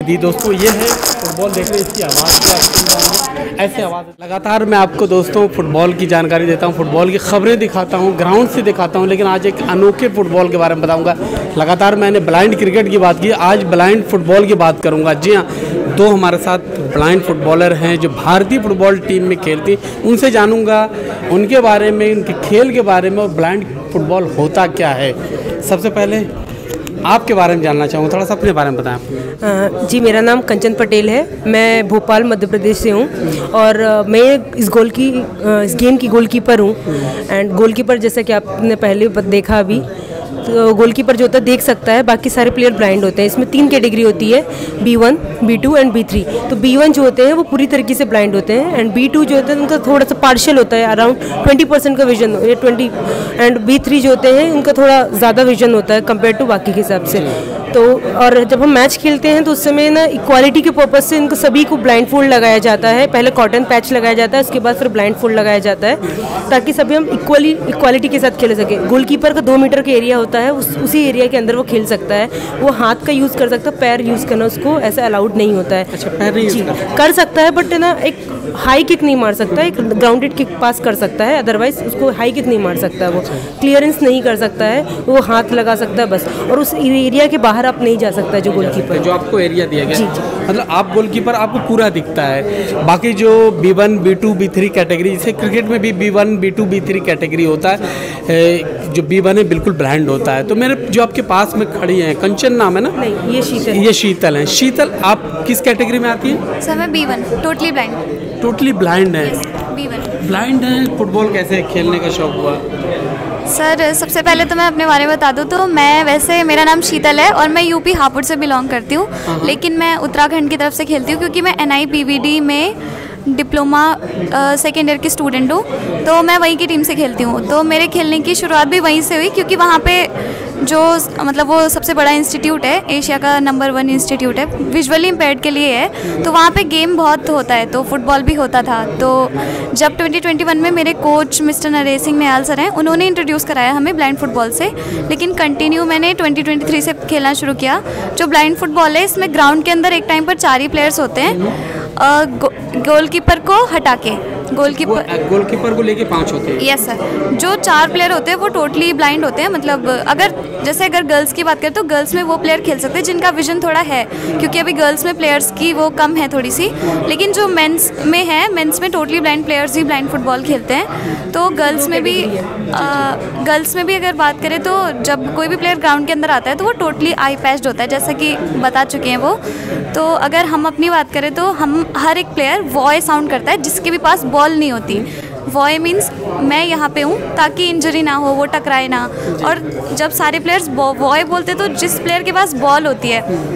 दी दोस्तों, ये है फुटबॉल देख रहे हैं, इसकी आवाज़ भी आप सुन रहे हैं, ऐसे आवाज़ लगातार मैं आपको दोस्तों फुटबॉल की जानकारी देता हूँ, फुटबॉल की खबरें दिखाता हूँ, ग्राउंड से दिखाता हूँ, लेकिन आज एक अनोखे फुटबॉल के बारे में बताऊँगा। लगातार मैंने ब्लाइंड क्रिकेट की बात की, आज ब्लाइंड फुटबॉल की बात करूँगा। जी हाँ, दो हमारे साथ ब्लाइंड फुटबॉलर हैं जो भारतीय फुटबॉल टीम में खेलती, उनसे जानूँगा उनके बारे में, उनके खेल के बारे में और ब्लाइंड फुटबॉल होता क्या है। सबसे पहले आपके बारे में जानना चाहूँगा, थोड़ा सा अपने बारे में बताएं। जी, मेरा नाम कंचन पटेल है, मैं भोपाल मध्य प्रदेश से हूँ और मैं इस गेम की गोलकीपर हूँ। एंड गोलकीपर जैसा कि आपने पहले देखा अभी, तो गोलकीपर जो होता है देख सकता है, बाकी सारे प्लेयर ब्लाइंड होते हैं। इसमें 3 कैटेगरी होती है, B1, B2 एंड B3। तो B1 जो होते हैं वो पूरी तरीके से ब्लाइंड होते हैं, एंड B2 जो होते हैं उनका थोड़ा सा पार्शियल होता है, अराउंड 20% का विजन, ये 20। एंड B3 जो होते हैं उनका थोड़ा ज़्यादा विजन होता है कंपेयर टू बाकी के हिसाब से। तो और जब हम मैच खेलते हैं तो उस समय ना इक्वालिटी के पर्पज़ से इनको सभी को ब्लाइंड फोल्ड लगाया जाता है। पहले कॉटन पैच लगाया जाता है, उसके बाद फिर ब्लाइंड फोल्ड लगाया जाता है, ताकि सभी हम इक्वालिटी के साथ खेल सकें। गोलकीपर का 2 मीटर का एरिया होता है, उसी एरिया के अंदर वो खेल सकता है। वो हाथ का यूज़ कर सकता है, पैर यूज़ करना उसको ऐसा अलाउड नहीं होता है। अच्छा, पैर नहीं यूज़ कर सकता है, बट ना एक हाई किक नहीं मार सकता है, एक ग्राउंडेड किक पास कर सकता है, अदरवाइज उसको हाई किक नहीं मार सकता है। वो क्लियरेंस नहीं कर सकता है, वो हाथ लगा सकता है बस, और उस एरिया के बाहर आप नहीं जा सकता है जो गोलकीपर, जो आपको एरिया दिया गया। मतलब आप गोलकीपर आपको पूरा दिखता है। बाकी जो B1, B2, B3 कैटेगरी, जैसे क्रिकेट में भी B1, B2, B3 कैटेगरी होता है, जो B1 है बिल्कुल ब्लाइंड होता है। तो मेरे जो आपके पास में खड़ी हैं, कंचन नाम है ना? नहीं, ये शीतल। ये शीतल हैं। शीतल, आप किस कैटेगरी में आती हैं? सर मैं B1, totally blind. Totally blind है? B1 ब्लाइंड है। फुटबॉल कैसे खेलने का शौक हुआ? सर सबसे पहले तो मैं अपने बारे में बता दूं तो मैं वैसे, मेरा नाम शीतल है और मैं यूपी हापुड़ से बिलोंग करती हूँ, लेकिन मैं उत्तराखंड की तरफ से खेलती हूँ क्योंकि मैं NIPVD में डिप्लोमा सेकेंड ईयर की स्टूडेंट हूँ, तो मैं वहीं की टीम से खेलती हूँ। तो मेरे खेलने की शुरुआत भी वहीं से हुई, क्योंकि वहाँ पे जो मतलब वो सबसे बड़ा इंस्टीट्यूट है, एशिया का नंबर 1 इंस्टीट्यूट है, विजुअली इम्पेयर्ड के लिए है। तो वहाँ पे गेम बहुत होता है, तो फुटबॉल भी होता था। तो जब 2021 में मेरे कोच मिस्टर नरेश सिंह निहाल सर हैं, उन्होंने इंट्रोड्यूस कराया हमें ब्लाइंड फुटबॉल से, लेकिन कंटिन्यू मैंने 2023 से खेलना शुरू किया। जो ब्लाइंड फुटबॉल है, इसमें ग्राउंड के अंदर एक टाइम पर 4 ही प्लेयर्स होते हैं, गोलकीपर को हटा के। गोलकीपर को लेके 5 होते हैं? Yes sir. जो 4 प्लेयर होते हैं वो टोटली ब्लाइंड होते हैं। मतलब अगर गर्ल्स की बात करें तो गर्ल्स में वो प्लेयर खेल सकते हैं जिनका विजन थोड़ा है, क्योंकि अभी गर्ल्स में प्लेयर्स की वो कम है थोड़ी सी। लेकिन जो मेंस में है, मेंस में टोटली ब्लाइंड प्लेयर्स ही ब्लाइंड फुटबॉल खेलते हैं। तो गर्ल्स में भी अगर बात करें तो जब कोई भी प्लेयर ग्राउंड के अंदर आता है तो वो टोटली आई पैच्ड होता है, जैसा कि बता चुके हैं वो। तो अगर हम अपनी बात करें तो हम हर एक प्लेयर वॉय साउंड करता है जिसके भी पास बॉल नहीं होती। वॉय मीन्स मैं यहाँ पे हूँ ताकि इंजरी ना हो, वो टकराए ना। और जब सारे प्लेयर्स वॉय बोलते तो जिस प्लेयर के पास बॉल होती है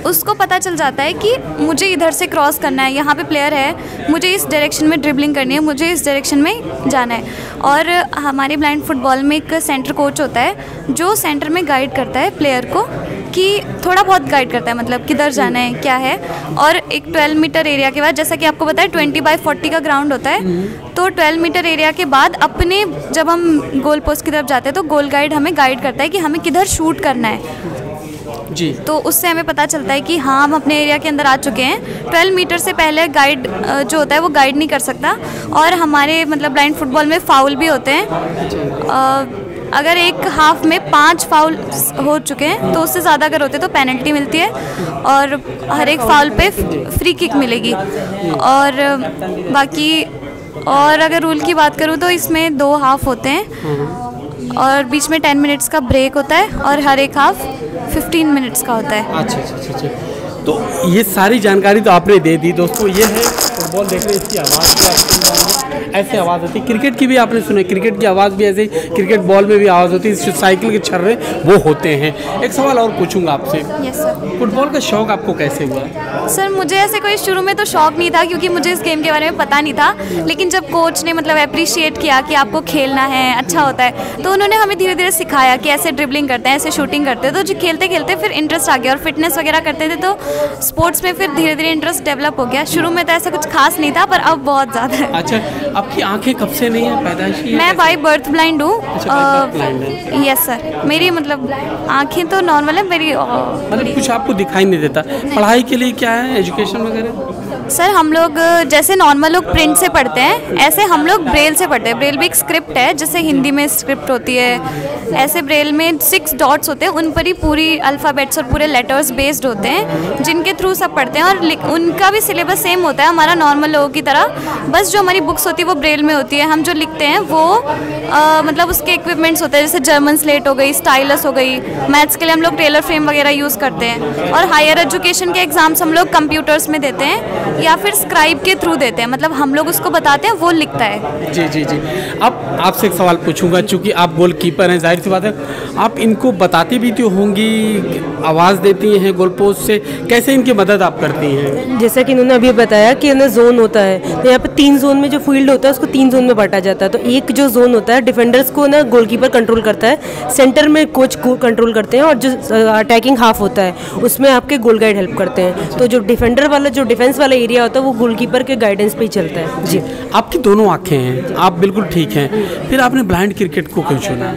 उसको पता चल जाता है कि मुझे इधर से क्रॉस करना है, यहाँ पे प्लेयर है, मुझे इस डायरेक्शन में ड्रिबलिंग करनी है, मुझे इस डायरेक्शन में जाना है। और हमारे ब्लाइंड फुटबॉल में एक सेंटर कोच होता है जो सेंटर में गाइड करता है प्लेयर को, कि थोड़ा बहुत गाइड करता है, मतलब किधर जाना है, क्या है। और एक 12 मीटर एरिया के बाद, जैसा कि आपको पता है 20x40 का ग्राउंड होता है, तो 12 मीटर एरिया के बाद अपने जब हम गोल पोस्ट की तरफ जाते हैं तो गोल गाइड हमें गाइड करता है कि हमें किधर शूट करना है जी। तो उससे हमें पता चलता है कि हाँ हम अपने एरिया के अंदर आ चुके हैं। 12 मीटर से पहले गाइड जो होता है वो गाइड नहीं कर सकता। और हमारे मतलब ब्लाइंड फुटबॉल में फाउल भी होते हैं। अगर एक हाफ में 5 फाउल हो चुके हैं तो उससे ज़्यादा अगर होते तो पेनल्टी मिलती है, और हर एक फाउल पे फ्री किक मिलेगी। और बाकी और अगर रूल की बात करूँ तो इसमें 2 हाफ होते हैं और बीच में 10 मिनट्स का ब्रेक होता है, और हर एक हाफ 15 मिनट्स का होता है। अच्छा। तो ये सारी जानकारी तो आपने दे दी दोस्तों। ये है फुटबॉल देख रहे हैं, इसकी आवाज़ भी आप सुन रहे हैं, ऐसे आवाज़ होती है। क्रिकेट की भी आपने सुनी, क्रिकेट की आवाज़ भी ऐसे, क्रिकेट बॉल में भी आवाज़ होती है, जो साइकिल के छर्रे वो होते हैं। एक सवाल और पूछूंगा आपसे। Yes sir. फुटबॉल का शौक़ आपको कैसे हुआ? सर मुझे ऐसे कोई शुरू में तो शौक नहीं था, क्योंकि मुझे इस गेम के बारे में पता नहीं था। लेकिन जब कोच ने मतलब अप्रिशिएट किया कि आपको खेलना है, अच्छा होता है, तो उन्होंने हमें धीरे धीरे सिखाया कि ऐसे ड्रिबलिंग करते हैं, ऐसे शूटिंग करते हैं। तो जो खेलते खेलते फिर इंटरेस्ट आ गया, और फिटनेस वगैरह करते थे तो स्पोर्ट्स में फिर धीरे धीरे इंटरेस्ट डेवलप हो गया। शुरू में तो ऐसा कुछ खास नहीं था, पर अब बहुत ज़्यादा है। अच्छा, आपकी आंखें कब से नहीं है, पैदाइशी है? मैं बाय बर्थ ब्लाइंड हूँ। अच्छा, by birth blind है। यस सर, मेरी मतलब आंखें तो नॉर्मल है मेरी। मतलब कुछ आपको दिखाई नहीं देता। पढ़ाई के लिए क्या है, एजुकेशन वगैरह? सर हम लोग जैसे नॉर्मल लोग प्रिंट से पढ़ते हैं, ऐसे हम लोग ब्रेल से पढ़ते हैं। ब्रेल भी एक स्क्रिप्ट है, जैसे हिंदी में स्क्रिप्ट होती है, ऐसे ब्रेल में 6 डॉट्स होते हैं, उन पर ही पूरी अल्फ़ाबेट्स और पूरे लेटर्स बेस्ड होते हैं, जिनके थ्रू सब पढ़ते हैं। और उनका भी सिलेबस सेम होता है हमारा नॉर्मल लोगों की तरह, बस जो हमारी बुक्स होती है वो ब्रेल में होती है। हम जो लिखते हैं वो मतलब उसके इक्विपमेंट्स होते हैं, जैसे जर्मन स्लेट हो गई, स्टाइलस हो गई। मैथ्स के लिए हम लोग टेलर फ्रेम वगैरह यूज़ करते हैं। और हायर एजुकेशन के एग्ज़ाम्स हम लोग कंप्यूटर्स में देते हैं या फिर स्क्राइब के थ्रू देते हैं, मतलब हम लोग उसको बताते हैं, वो लिखता है। जी जी जी। अब आपसे एक सवाल पूछूंगा, चूंकि आप गोलकीपर हैं, जाहिर सी बात है आप इनको बताती भी तो होंगी, आवाज़ देती हैं गोल पोस्ट से, कैसे इनकी मदद आप करती हैं? जैसा कि इन्होंने अभी बताया कि ना जोन होता है, तो यहाँ पे 3 जोन में जो फील्ड होता है उसको 3 जोन में बांटा जाता है। तो एक जो जोन होता है डिफेंडर्स को ना गोलकीपर कंट्रोल करता है, सेंटर में कोच को कंट्रोल करते हैं, और जो अटैकिंग हाफ होता है उसमें आपके गोल गाइड हेल्प करते हैं। तो जो डिफेंडर वाला जो डिफेंस वाला एरिया होता है वो गोलकीपर के गाइडेंस पे ही चलता है। जी। आपकी दोनों आंखें हैं, आप बिल्कुल ठीक हैं, फिर आपने ब्लाइंड क्रिकेट को क्यों चुना?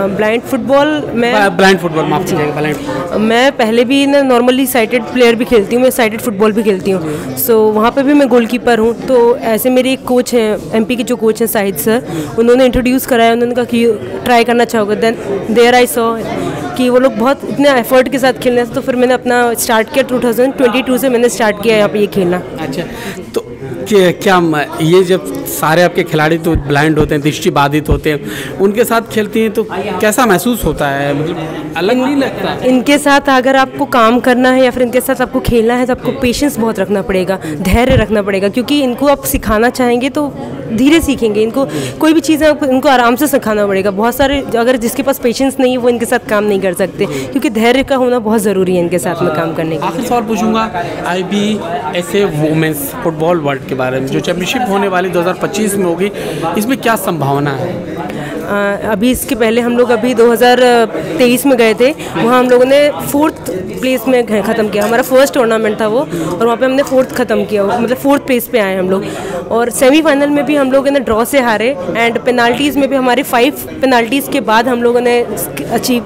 ब्लाइंड फुटबॉल ब्लाइंड फुटबॉल, माफ कीजिएगा, ब्लाइंड। मैं पहले भी ना नॉर्मली साइटेड प्लेयर भी खेलती हूँ, मैं साइटेड फुटबॉल भी खेलती हूँ, सो वहाँ पे भी मैं गोलकीपर हूँ। तो ऐसे मेरे एक कोच हैं, एमपी के जो कोच हैं साहिद सर, उन्होंने इंट्रोड्यूस कराया, उन्होंने कहा कि ट्राई करना चाहोगे, देन देयर आई सॉ कि वो लोग बहुत इतने एफर्ट के साथ खेलने से, तो फिर मैंने अपना स्टार्ट किया 2022 से मैंने स्टार्ट किया यहाँ पे ये खेलना। अच्छा, तो क्या ये जब सारे आपके खिलाड़ी तो ब्लाइंड होते हैं, दृष्टि बाधित होते हैं, उनके साथ खेलती हैं तो कैसा महसूस होता है, मतलब अलग नहीं लगता? इनके साथ अगर आपको काम करना है या फिर इनके साथ आपको खेलना है तो आपको पेशेंस बहुत रखना पड़ेगा, धैर्य रखना पड़ेगा, क्योंकि इनको आप सिखाना चाहेंगे तो धीरे सीखेंगे। इनको कोई भी चीज़ है इनको आराम से सिखाना पड़ेगा। बहुत सारे अगर जिसके पास पेशेंस नहीं है वो इनके साथ काम नहीं कर सकते, क्योंकि धैर्य का होना बहुत ज़रूरी है इनके साथ में काम करने के। आखिर सवाल पूछूंगा, IBSA वुमेन्स फुटबॉल वर्ल्ड के बारे में, जो चैंपियनशिप होने वाली 2025 में होगी, इसमें क्या संभावना है? अभी इसके पहले हम लोग अभी 2023 में गए थे, वहाँ हम लोगों ने 4th प्लेस में ख़त्म किया। हमारा फर्स्ट टूर्नामेंट था वो, और वहाँ पे हमने 4th ख़त्म किया, मतलब 4th प्लेस पे आए हम लोग। और सेमीफाइनल में भी हम लोगों ने ड्रॉ से हारे, एंड पेनाल्टीज़ में भी हमारी 5 पेनाल्टीज़ के बाद हम लोगों ने अचीव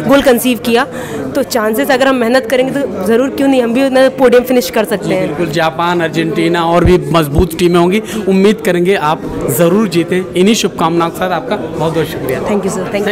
गोल कंसीव किया। तो चांसेस अगर हम मेहनत करेंगे तो ज़रूर, क्यों नहीं, हम भी पोडियम फिनिश कर सकते हैं। बिल्कुल, जापान, अर्जेंटीना और भी मजबूत टीमें होंगी, उम्मीद करेंगे आप ज़रूर जीतें। इन्हीं शुभकामनाओं के साथ आपका बहुत बहुत शुक्रिया। Thank you sir, thank you.